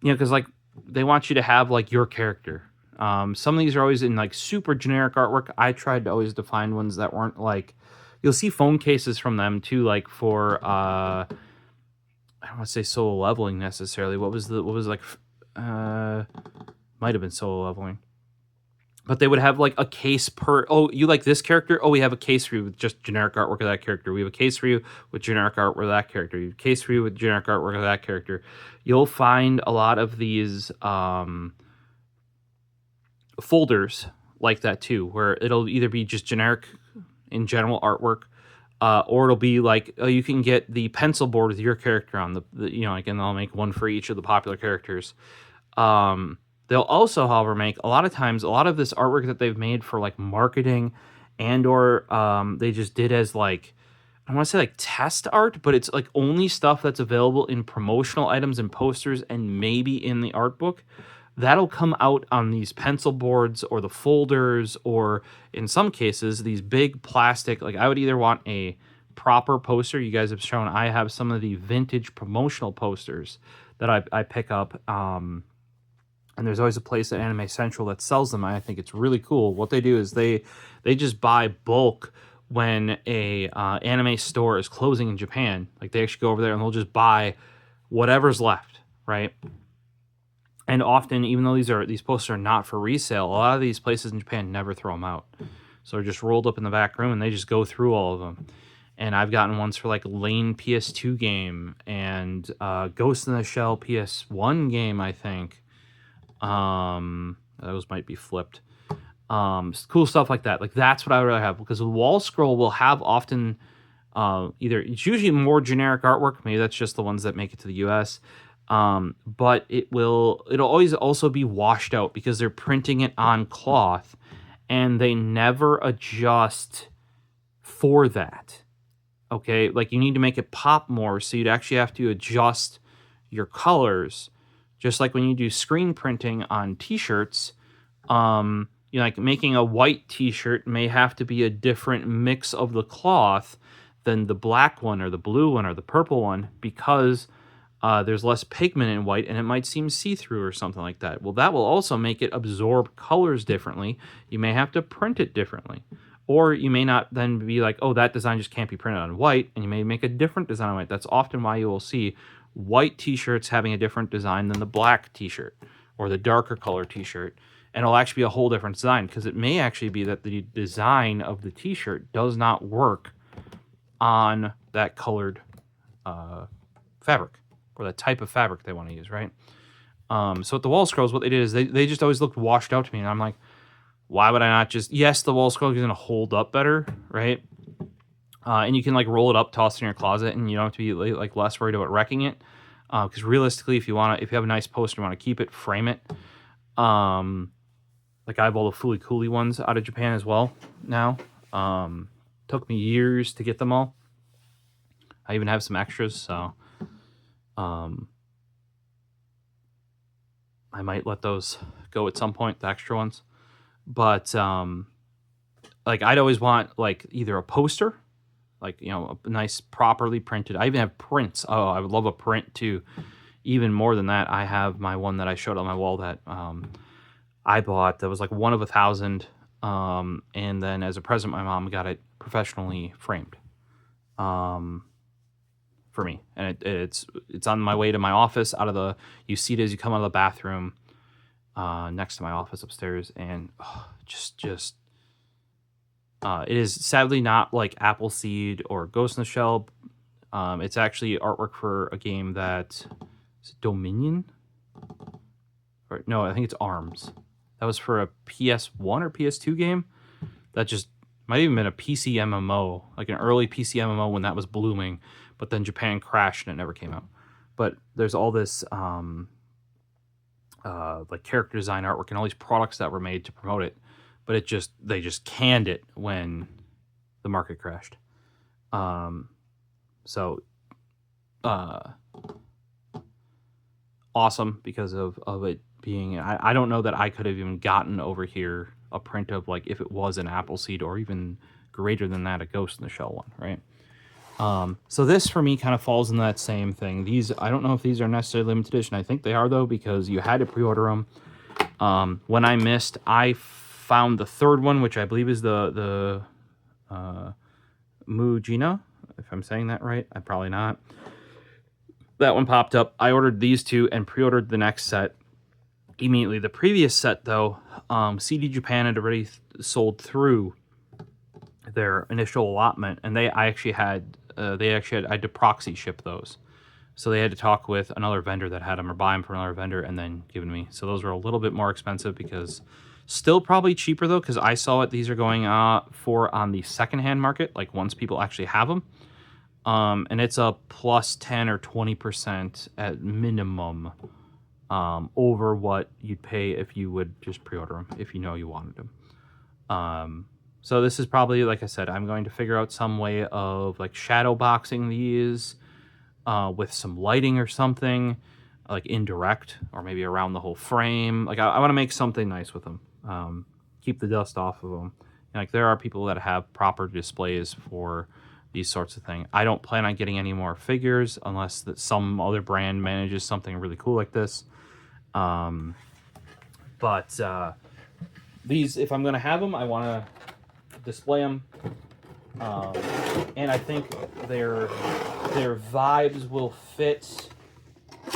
you know, because like they want you to have like your character. Some of these are always in like super generic artwork. I tried to always define ones that weren't like, you'll see phone cases from them too, like for I don't want to say solo leveling necessarily. What was like might have been solo leveling. But they would have like a case per, oh, you like this character? Oh, we have a case for you with just generic artwork of that character. We have a case for you with generic artwork of that character. We have a case for you with generic artwork of that character. You'll find a lot of these folders like that too, where it'll either be just generic in general artwork, or it'll be like, oh, you can get the pencil board with your character on the you know, like, and they'll make one for each of the popular characters. They'll also, however, make a lot of times a lot of this artwork that they've made for like marketing, and or they just did as like, I want to say like test art, but it's like only stuff that's available in promotional items and posters and maybe in the art book. That'll come out on these pencil boards or the folders, or in some cases these big plastic, like I would either want a proper poster. You guys have shown I have some of the vintage promotional posters that I pick up. And there's always a place at Anime Central that sells them. I think it's really cool. What they do is they just buy bulk when a anime store is closing in Japan. Like they actually go over there and they'll just buy whatever's left, right? And often, even though these posters are not for resale, a lot of these places in Japan never throw them out. So they're just rolled up in the back room and they just go through all of them. And I've gotten ones for like Lane PS2 game and Ghost in the Shell PS1 game, I think. Those might be flipped. Cool stuff like that. Like that's what I would rather have, because the wall scroll will have often either it's usually more generic artwork. Maybe that's just the ones that make it to the US. But it'll always also be washed out because they're printing it on cloth and they never adjust for that. Okay, like you need to make it pop more, so you'd actually have to adjust your colors, just like when you do screen printing on t-shirts. Like making a white t-shirt may have to be a different mix of the cloth than the black one or the blue one or the purple one, because there's less pigment in white and it might seem see-through or something like that. Well, that will also make it absorb colors differently. You may have to print it differently. Or you may not then be like, oh, that design just can't be printed on white, and you may make a different design on white. That's often why you will see white t-shirts having a different design than the black t-shirt or the darker color t-shirt. And it'll actually be a whole different design, because it may actually be that the design of the t-shirt does not work on that colored fabric, or the type of fabric they want to use, right? So with the wall scrolls, what they did is they just always looked washed out to me, and I'm like, why would I not just... Yes, the wall scroll is going to hold up better, right? And you can like roll it up, toss it in your closet, and you don't have to be like less worried about wrecking it. Because realistically, if you have a nice poster, you want to keep it, frame it. Like I have all the Fooly Cooly ones out of Japan as well now. Took me years to get them all. I even have some extras, so I might let those go at some point, the extra ones. But like I'd always want like either a poster, like, you know, a nice properly printed. I even have prints. Oh, I would love a print too. Even more than that, I have my one that I showed on my wall that I bought that was like 1 of 1,000. And then as a present, my mom got it professionally framed for me. And it's on my way to my office you see it as you come out of the bathroom next to my office upstairs. And it is sadly not like Appleseed or Ghost in the Shell. It's actually artwork for a game that... Is it Dominion? Or, no, I think it's ARMS. That was for a PS1 or PS2 game. That just might even been a PC MMO, like an early PC MMO when that was blooming. But then Japan crashed and it never came out. But there's all this like character design artwork and all these products that were made to promote it. But they just canned it when the market crashed. Awesome because of it being... I don't know that I could have even gotten over here a print of, like, if it was an Appleseed or even greater than that, a Ghost in the Shell one, right? So this for me kind of falls in that same thing. These, I don't know if these are necessarily limited edition. I think they are though, because you had to pre-order them. When I missed, I found the third one, which I believe is the Mujina, if I'm saying that right. I'm probably not. That one popped up. I ordered these two and pre-ordered the next set immediately. The previous set, though, CD Japan had already sold through their initial allotment, and I had to proxy ship those. So they had to talk with another vendor that had them, or buy them from another vendor and then give them to me. So those were a little bit more expensive, because still probably cheaper though, because I saw what these are going for on the secondhand market, like once people actually have them. And it's a plus 10 or 20% at minimum over what you'd pay if you would just pre-order them, if you know you wanted them. So this is probably, like I said, I'm going to figure out some way of like shadow boxing these with some lighting or something, like indirect, or maybe around the whole frame. Like I want to make something nice with them, keep the dust off of them. Like there are people that have proper displays for these sorts of things. I don't plan on getting any more figures unless that some other brand manages something really cool like this. But these, if I'm going to have them, I want to display them. And I think their vibes will fit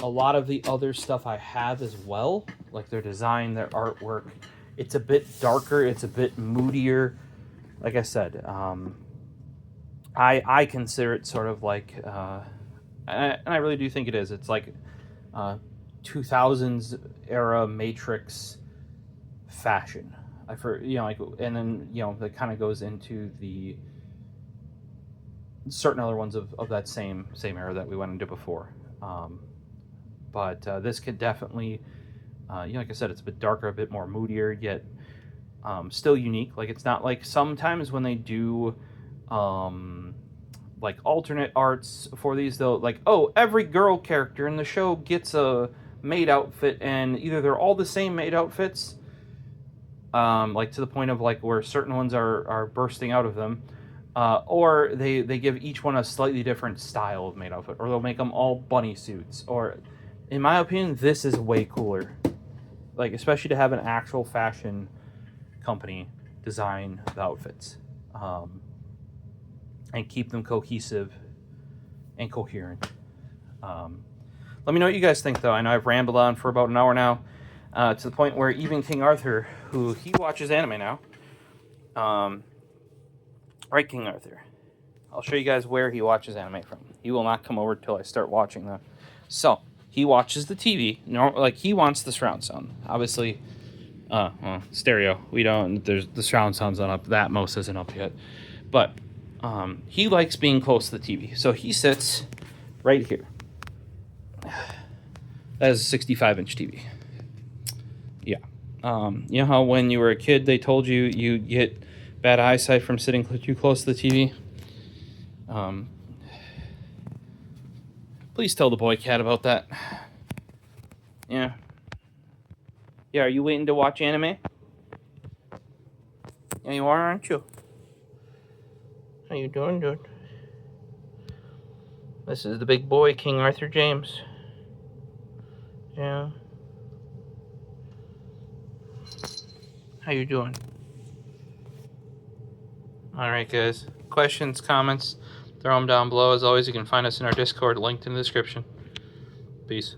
a lot of the other stuff I have as well. Like their design, their artwork. It's a bit darker. It's a bit moodier. Like I said, I consider it sort of like, and I really do think it is. It's like 2000s era Matrix fashion. and then that kind of goes into the certain other ones of that same era that we went into before. But this could definitely, like I said, it's a bit darker, a bit more moodier, yet still unique. Like, it's not like sometimes when they do like alternate arts for these, they'll like, oh, every girl character in the show gets a maid outfit, and either they're all the same maid outfits, like to the point of like where certain ones are bursting out of them, or they give each one a slightly different style of maid outfit, or they'll make them all bunny suits. Or, in my opinion, this is way cooler. Like, especially to have an actual fashion company design the outfits, and keep them cohesive and coherent. Let me know what you guys think, though. I know I've rambled on for about an hour now, to the point where even King Arthur, who he watches anime now, right, King Arthur, I'll show you guys where he watches anime from. He will not come over till I start watching them. So, he watches the TV. Like, he wants the surround sound. Obviously, well, stereo. We don't, the surround sound's not up. That most isn't up yet. But, he likes being close to the TV. So, he sits right here. That is a 65-inch TV. Yeah. You know how when you were a kid they told you you get bad eyesight from sitting too close to the TV? Please tell the boy cat about that. Yeah. Yeah, are you waiting to watch anime? Yeah, you are, aren't you? How you doing, dude? This is the big boy, King Arthur James. Yeah. How you doing? Alright, guys. Questions, comments, throw them down below. As always, you can find us in our Discord, linked in the description. Peace.